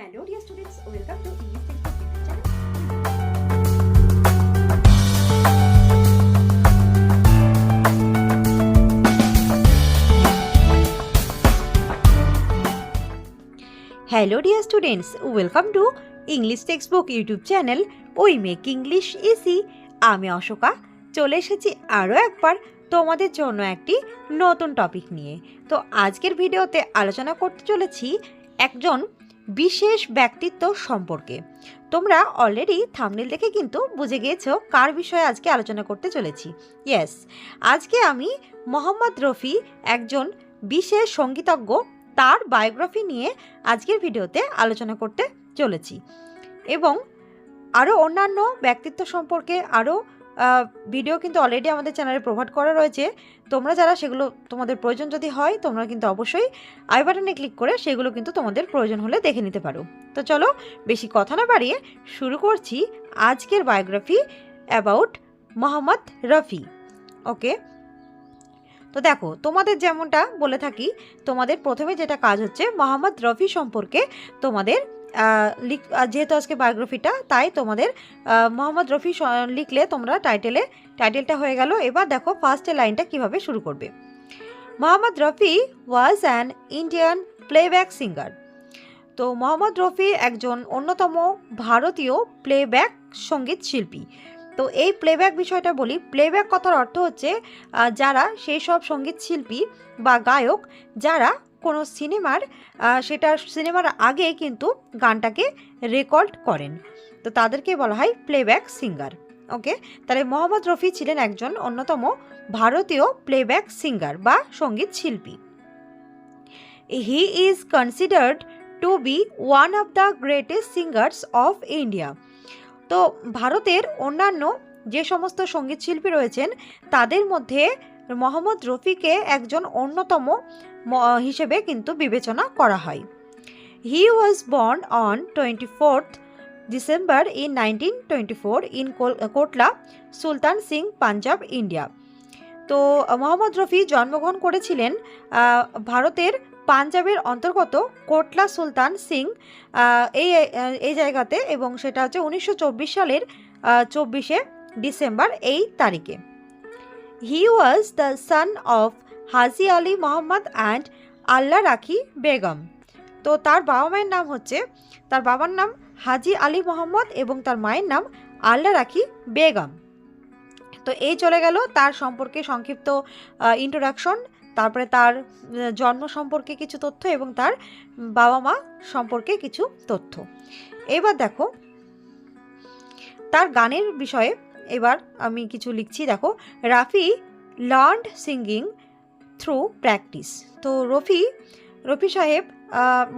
Hello dear students, welcome to English Textbook YouTube channel. Hello dear students, welcome to English Textbook YouTube channel. We make English easy. আমি অশোকা চলে এসেছি আরও একবার তোমাদের জন্য একটি নতুন টপিক নিয়ে। তো আজকের ভিডিওতে আলোচনা করতে চলেছি একজন বিশেষ ব্যক্তিত্ব সম্পর্কে। তোমরা অলরেডি থাম্বনেল দেখে কিন্তু বুঝে গিয়েছো কার বিষয়ে আজকে আলোচনা করতে চলেছি। ইয়েস, আজকে আমি মোহাম্মদ রফি, একজন বিশেষ সঙ্গীতজ্ঞ, তার বায়োগ্রাফি নিয়ে আজকের ভিডিওতে আলোচনা করতে চলেছি এবং আরও অন্যান্য ব্যক্তিত্ব সম্পর্কে আরও ভিডিও কিন্তু অলরেডি আমাদের চ্যানেলে প্রোভাইড করা রয়েছে। তোমরা যারা সেগুলো তোমাদের প্রয়োজন যদি হয় তোমরা কিন্তু অবশ্যই আই বাটনে ক্লিক করে সেগুলো কিন্তু তোমাদের প্রয়োজন হলে দেখে নিতে পারো। তো চলো বেশি কথা না বাড়িয়ে শুরু করছি আজকের বায়োগ্রাফি অ্যাবাউট মোহাম্মদ রফি। ওকে, তো দেখো, তোমাদের যেমনটা বলে থাকি, তোমাদের প্রথমে যেটা কাজ হচ্ছে মোহাম্মদ রফি সম্পর্কে তোমাদের যেহেতু আজকে বায়োগ্রাফিটা, তাই তোমাদের মোহাম্মদ রফি লিখলে তোমরা টাইটেলটা হয়ে গেল। এবার দেখো ফার্স্টের লাইনটা কিভাবে শুরু করবে। Mohammad Rafi was an Indian playback singer. তো মোহাম্মদ রফি একজন অন্যতম ভারতীয় প্লেব্যাক সঙ্গীত শিল্পী। তো এই প্লেব্যাক বিষয়টা বলি, প্লেব্যাক কথার অর্থ হচ্ছে যারা সেই সব সঙ্গীত শিল্পী বা গায়ক যারা কোনো সিনেমার আগে কিন্তু গানটাকে রেকর্ড করেন, তো তাদেরকে বলা হয় প্লেব্যাক সিঙ্গার। ওকে, তাহলে মোহাম্মদ রফি ছিলেন একজন অন্যতম ভারতীয় প্লেব্যাক সিঙ্গার বা সঙ্গীত শিল্পী। He is considered to be one of the greatest singers of India. তো ভারতের অন্যান্য যে সমস্ত সঙ্গীত শিল্পী রয়েছেন তাদের মধ্যে মোহাম্মদ রফিকে একজন অন্যতম হিসেবে কিন্তু বিবেচনা করা হয়। He was born on 24th December in 1924 in Kotla, Sultan Singh, Punjab, India. তো মোহাম্মদ রফি জন্মগ্রহণ করেছিলেন ভারতের পাঞ্জাবের অন্তর্গত কোটলা সুলতান সিং এই জায়গাতে, এবং সেটা হচ্ছে 1924 সালের 24শে ডিসেম্বর এই তারিখে। He was the son of Haji Ali Mohammad and Allah Rakhi Begum. তো তার বাবার নাম হাজি আলী মোহাম্মদ এবং তার মায়ের নাম আল্লাহ রাখি বেগম। তো এই চলে গেল তার সম্পর্কে সংক্ষিপ্ত ইন্ট্রোডাকশন, তারপরে তার জন্ম সম্পর্কে কিছু তথ্য এবং তার বাবা মা সম্পর্কে কিছু তথ্য। এবার দেখো তার গানের বিষয়ে এবার আমি কিছু লিখছি। দেখো, Rafi learned singing through practice. তো রফি সাহেব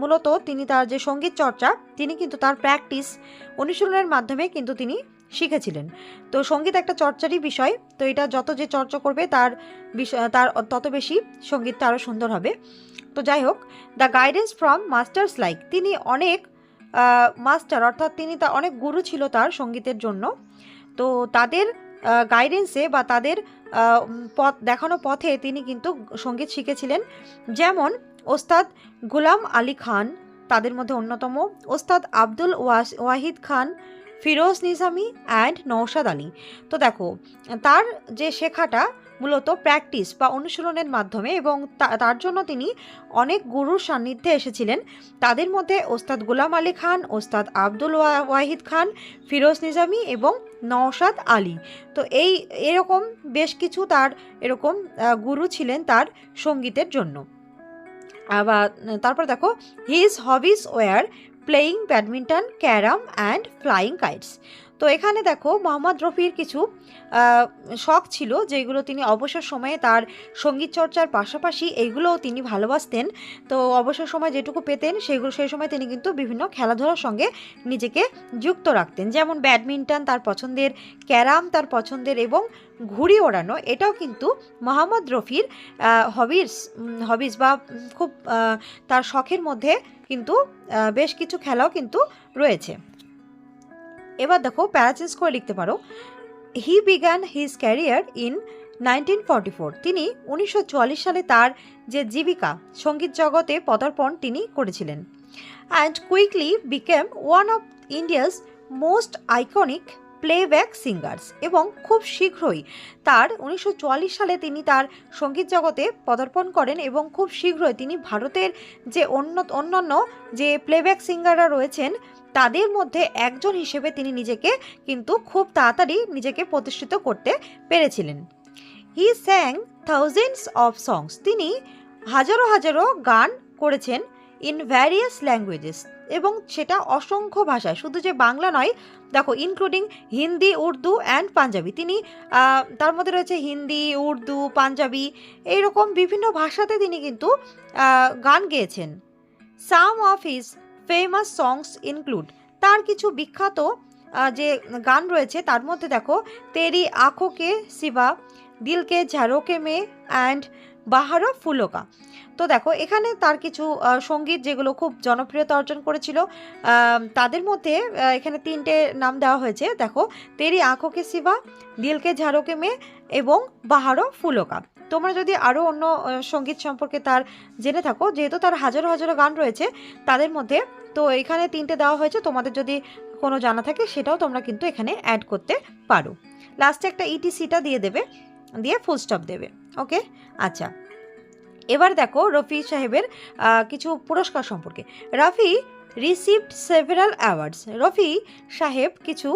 মূলত তিনি তার যে সঙ্গীত চর্চা তিনি কিন্তু তার প্র্যাকটিস অনুশীলনের মাধ্যমে কিন্তু তিনি শিখেছিলেন। তো সঙ্গীত একটা চর্চারই বিষয়, তো এটা যত যে চর্চা করবে তার তত বেশি সঙ্গীতটা আরও সুন্দর হবে। তো যাই হোক, the guidance from masters like, তিনি অনেক মাস্টার অর্থাৎ তিনি তার অনেক গুরু ছিল তার সঙ্গীতের জন্য। তো তাদের গাইডেন্সে বা তাদের দেখানো পথে তিনি কিন্তু সঙ্গীত শিখেছিলেন। যেমন ওস্তাদ গুলাম আলী খান তাদের মধ্যে অন্যতম, ওস্তাদ আব্দুল ওয়াহিদ খান, ফিরোজ নিজামি অ্যান্ড নওশাদ আলী। তো দেখো তার যে শেখাটা মূলত প্র্যাকটিস বা অনুশীলনের মাধ্যমে, এবং তার জন্য তিনি অনেক গুরুর সান্নিধ্যে এসেছিলেন। তাদের মধ্যে ওস্তাদ গুলাম আলী খান, ওস্তাদ আব্দুল ওয়াহিদ খান, ফিরোজ নিজামি এবং নওশাদ আলী। তো এরকম বেশ কিছু তার এরকম গুরু ছিলেন তার সঙ্গীতের জন্য। আবার তারপর দেখো, his hobbies were playing badminton, carrom and flying kites. তো এখানে দেখো মোহাম্মদ রফির কিছু শখ ছিল যেগুলো তিনি অবসর সময়ে তার সঙ্গীত চর্চার পাশাপাশি এইগুলোও তিনি ভালোবাসতেন। তো অবসর সময় যেটুকু পেতেন সেই সময় তিনি কিন্তু বিভিন্ন খেলাধুলার সঙ্গে নিজেকে যুক্ত রাখতেন। যেমন ব্যাডমিন্টন তার পছন্দের, ক্যারাম তার পছন্দের এবং ঘুড়ি ওড়ানো এটাও কিন্তু মোহাম্মদ রফির হবিস বা খুব তার শখের মধ্যে কিন্তু বেশ কিছু খেলাও কিন্তু রয়েছে। এবার দেখো প্যারা চেঞ্জ করে লিখতে পারো। He began his career in 1944। তিনি 1944 সালে তার যে জীবিকা সঙ্গীত জগতে পদার্পণ তিনি করেছিলেন। and quickly became one of India's most iconic playback singers. এবং খুব শীঘ্রই তার 1944 সালে তিনি তার সঙ্গীত জগতে পদার্পণ করেন এবং খুব শীঘ্রই তিনি ভারতের যে অন্যান্য যে প্লেব্যাক সিঙ্গাররা রয়েছেন তাদের মধ্যে একজন হিসেবে তিনি নিজেকে কিন্তু খুব তাড়াতাড়ি নিজেকে প্রতিষ্ঠিত করতে পেরেছিলেন। হি স্যাং থাউজেন্ডস অফ সংস, তিনি হাজারো হাজারো গান করেছেন ইন ভ্যারিয়াস ল্যাঙ্গুয়েজেস, এবং সেটা অসংখ্য ভাষায়, শুধু যে বাংলা নয়, দেখো ইনক্লুডিং হিন্দি, উর্দু অ্যান্ড পাঞ্জাবি। তিনি তার মধ্যে রয়েছে হিন্দি, উর্দু, পাঞ্জাবি, এইরকম বিভিন্ন ভাষাতে তিনি কিন্তু গান গেয়েছেন। Some of his famous songs include, তার কিছু বিখ্যাত যে গান রয়েছে তার মধ্যে দেখো তেরি আঁখো কে সিবা, দিল কে ঝাড়োকে মে অ্যান্ড বাহারো ফুলোকা। তো দেখো এখানে তার কিছু সঙ্গীত যেগুলো খুব জনপ্রিয়তা অর্জন করেছিল তাদের মধ্যে এখানে 3টে নাম দেওয়া হয়েছে। দেখো তেরি আঁখো কে সিবা, দিল কে ঝাড়োকে মে এবং বাহারো ফুলোকা। তোমরা যদি আরও অন্য সঙ্গীত সম্পর্কে তার জেনে থাকো, যেহেতু তার হাজারো হাজারো গান রয়েছে তাদের মধ্যে, তো এখানে 3টে দেওয়া হয়েছে, তোমাদের যদি কোনো জানা থাকে সেটাও তোমরা কিন্তু এখানে অ্যাড করতে পারো। লাস্টে একটা ইটিসিটা দিয়ে দেবে, দিয়ে ফুল স্টপ দেবে। ওকে, আচ্ছা এবার দেখো রফি সাহেবের কিছু পুরস্কার সম্পর্কে। Rafi received several awards, Rafi সাহেব কিছু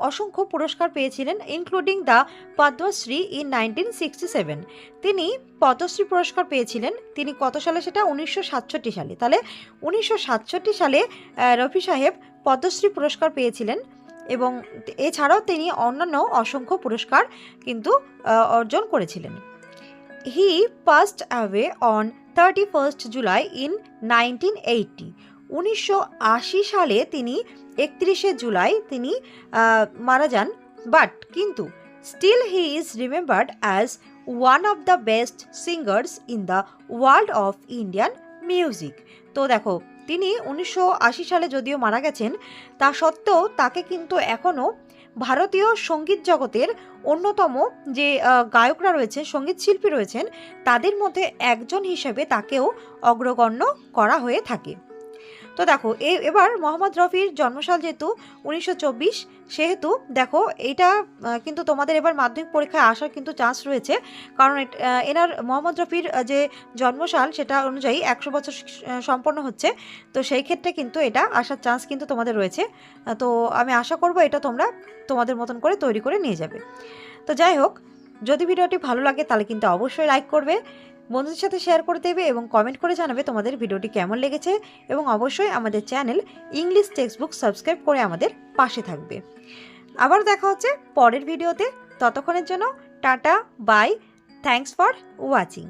অসংখ্য পুরস্কার পেয়েছিলেন, ইনক্লুডিং দ্য পদ্মশ্রী ইন 1967। তিনি পদ্মশ্রী পুরস্কার পেয়েছিলেন, তিনি কত সালে, সেটা 1967 সালে। তাহলে 1967 সালে রফি সাহেব পদ্মশ্রী পুরস্কার পেয়েছিলেন, এবং এছাড়াও তিনি অন্যান্য অসংখ্য পুরস্কার কিন্তু অর্জন করেছিলেন। He passed away on 31 July in 1980, 1980 সালে তিনি 31শে জুলাই তিনি মারা যান। বাট কিন্তু still he is remembered as one of the best singers in the world of Indian music. তো দেখো তিনি 1980 সালে যদিও মারা গেছেন, তা সত্ত্বেও তাকে কিন্তু এখনও ভারতীয় সঙ্গীত জগতের অন্যতম যে গায়করা রয়েছেন, সঙ্গীত শিল্পী রয়েছেন, তাদের মধ্যে একজন হিসেবে তাকেও অগ্রগণ্য করা হয়ে থাকে। তো দেখো এবার মোহাম্মদ রফির জন্মসাল যেহেতু 1924, সেহেতু দেখো এইটা কিন্তু তোমাদের এবার মাধ্যমিক পরীক্ষায় আসার কিন্তু চান্স রয়েছে, কারণ এনার মোহাম্মদ রফির যে জন্মসাল সেটা অনুযায়ী 100 বছর সম্পন্ন হচ্ছে, তো সেই ক্ষেত্রে কিন্তু এটা আসার চান্স কিন্তু তোমাদের রয়েছে। তো আমি আশা করব এটা তোমরা তোমাদের মতন করে তৈরি করে নিয়ে যাবে। তো যাই হোক, যদি ভিডিওটি ভালো লাগে তাহলে কিন্তু অবশ্যই লাইক করবে, বন্ধুদের সাথে শেয়ার করে দেবে এবং কমেন্ট করে জানাবে তোমাদের ভিডিওটি কেমন লেগেছে, এবং অবশ্যই আমাদের channel English text book subscribe করে আমাদের পাশে থাকবে। আবার দেখা হচ্ছে পরের ভিডিওতে, ততক্ষণের জন্য tata, bye, thanks for watching.